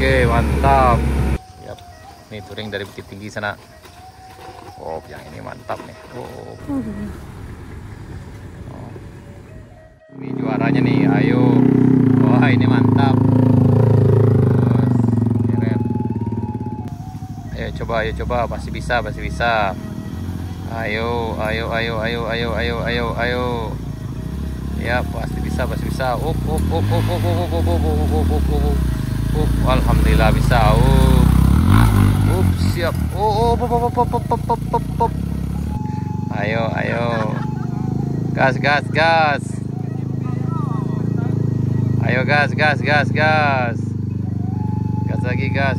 Oke, mantap. Yap. Nih touring dari Bukit Tinggi sana. Oh, yang ini mantap nih. Oh. Ini juaranya nih, ayo. Wah, ini mantap. Keren. Ayo coba, masih bisa. Ayo. Ya, pasti bisa. Alhamdulillah bisa. Siap. Ayo. Gas. Ayo gas. Gas lagi, gas.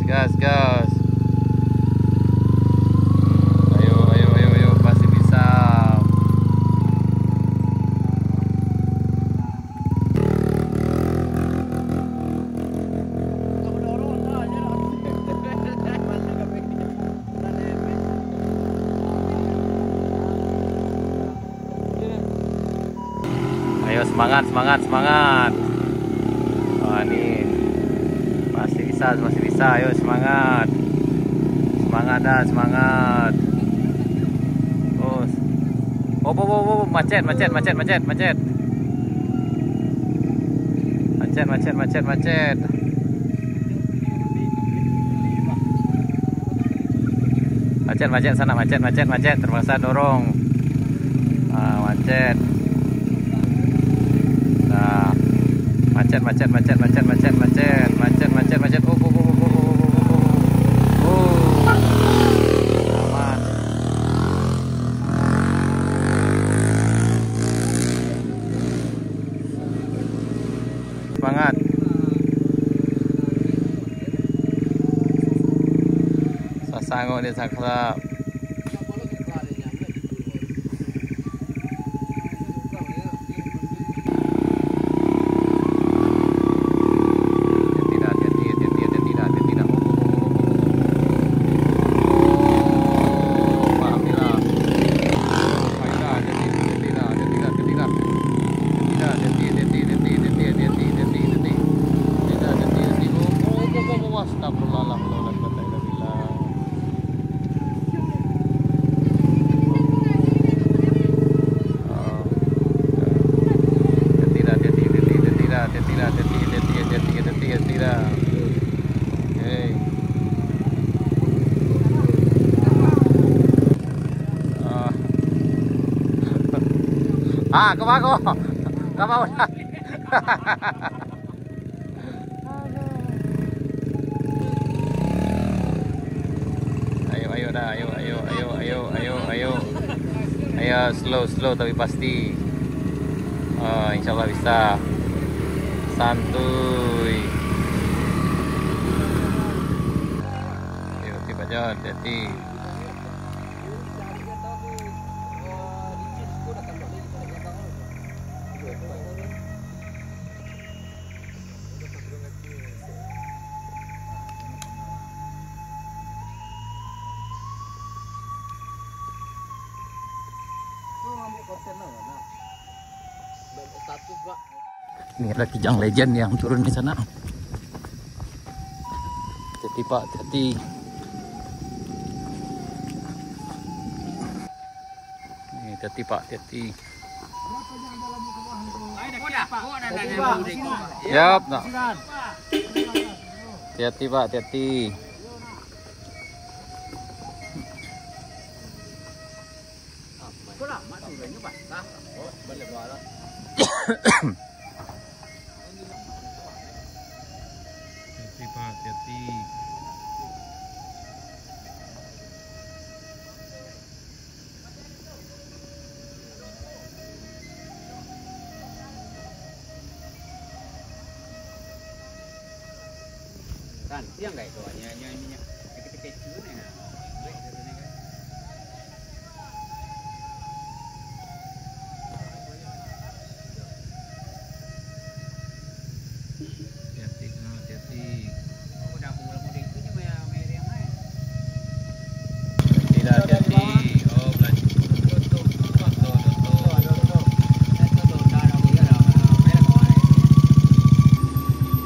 Ayo, pasti bisa. Ayo semangat. Wah, ini masih bisa. Ayo semangat. Semangat. Terus. Oh, macet. Macet. Macet sana, macet. Terpaksa dorong. Macet. Nah, macet. Aman. Semangat. Sasanggo di saksa. Kebago. Gak mau dah. Ayo slow tapi pasti. Insya Allah bisa. Santuy. Ayo tiba jalan, hati. Ini ada Kijang Legend yang turun di sana. Hati Pak, hati. Ini hati Pak, hati. Siap, nak. Hati Pak, hati. Hati-hati. Kan siang enggak itu hanya minyak kecil-kecil ya.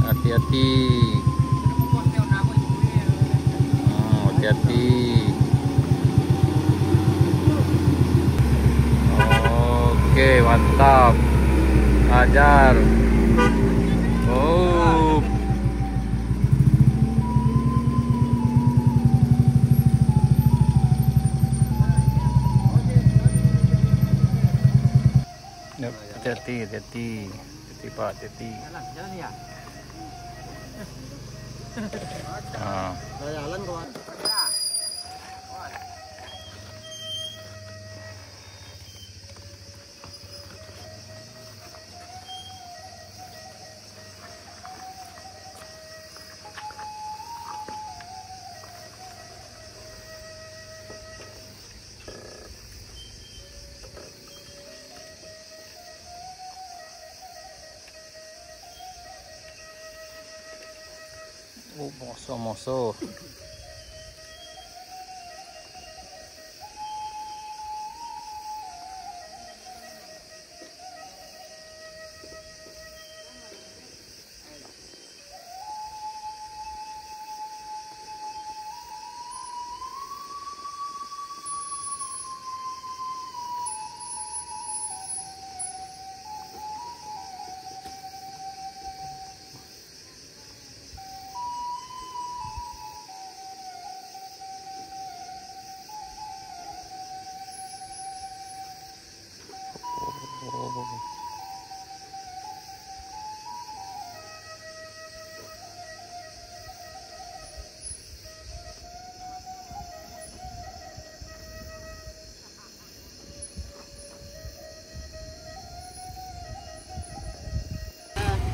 Hati-hati. belajar. Oh. Yap, hati-hati, hati-hati. Hati-hati Pak, hati-hati. Jalan ya? Ah. Jalan kawan. Oh, moso-moso.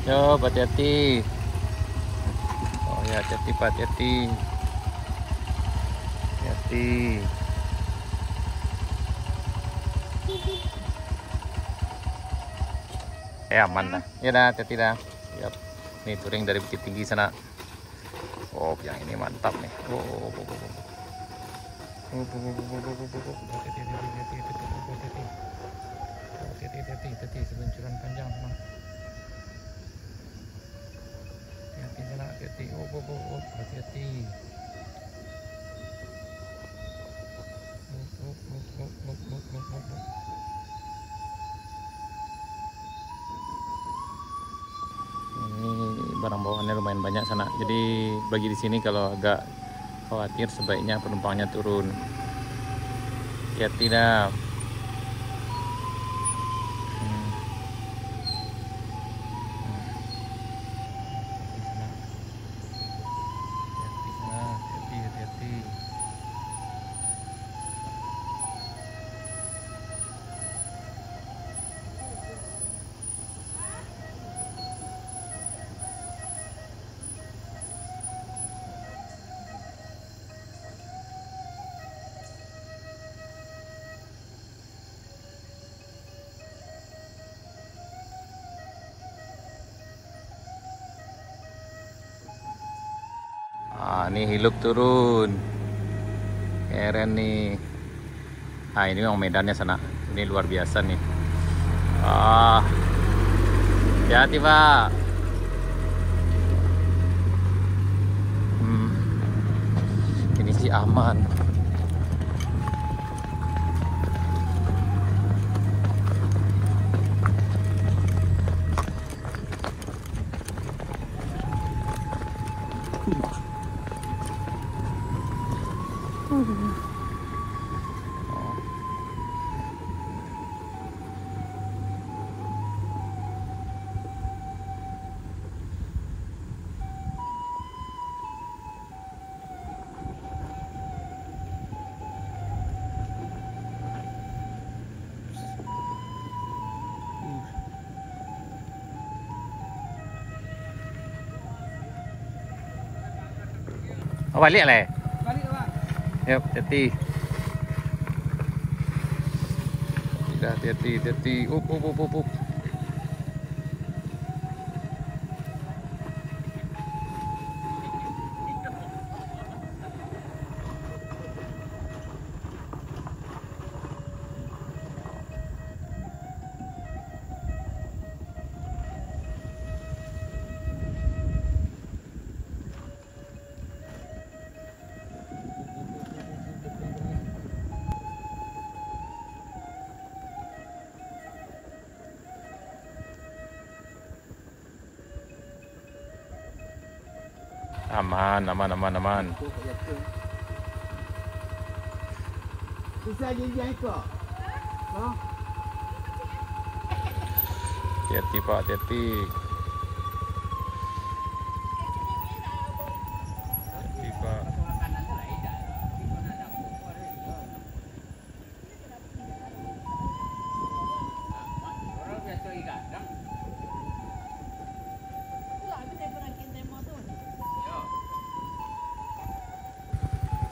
Yo, hati-hati. Oh ya, hati-hati Pak, hati-hati. Hati-hati. Aman dah. Ya dah, hati-hati dah. Yap. Nih touring dari Bukit Tinggi sana. Oh, yang ini mantap nih. Oh. Hati-hati, seluncuran panjang sana. Hati-hati sana, hati-hati. Oh, hati-hati. Ini barang bawaannya lumayan banyak sana. Jadi bagi di sini kalau agak khawatir sebaiknya penumpangnya turun. Hati-hati dah. Hati-hati. Ini Hiluk turun. Keren nih. Ini memang medannya sana. Ini luar biasa nih. Hati-hati Pak. Ini sih aman. Oh, balik lah. Balik Pak. Yap, hati-hati. Hati-hati. Up. Aman, aman, aman, aman. Bisa janjian kok. Oh. Hati-hati Pak, hati-hati. Hati Pak.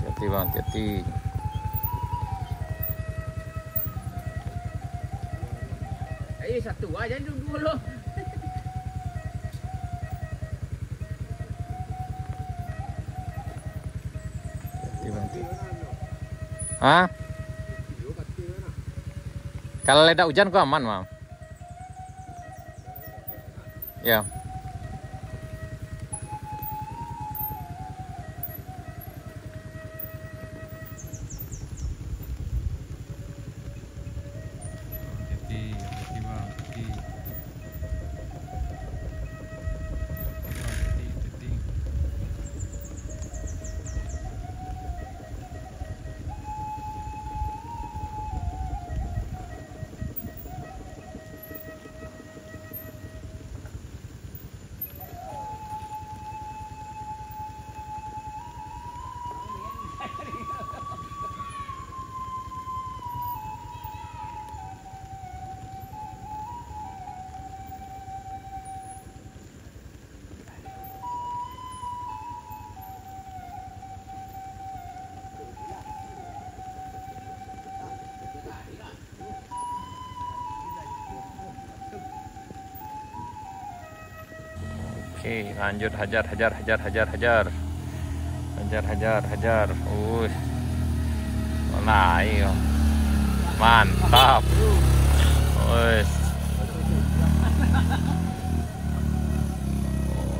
Hati-hati Bang, hati-hati. Satu aja dulu loh. Hah? Kalau leda hujan kok aman, Mam. Ya. Oke, lanjut hajar. Hajar. Nah, iya. Mantap. Wes.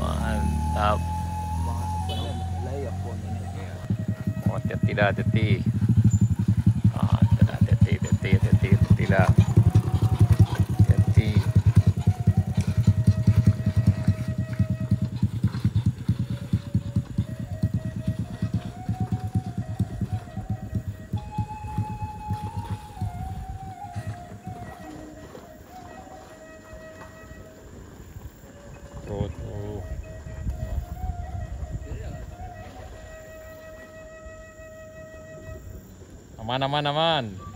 Mantap. Oh, hati-hati. Hati-hati lah. Hati. Tuh. Aman.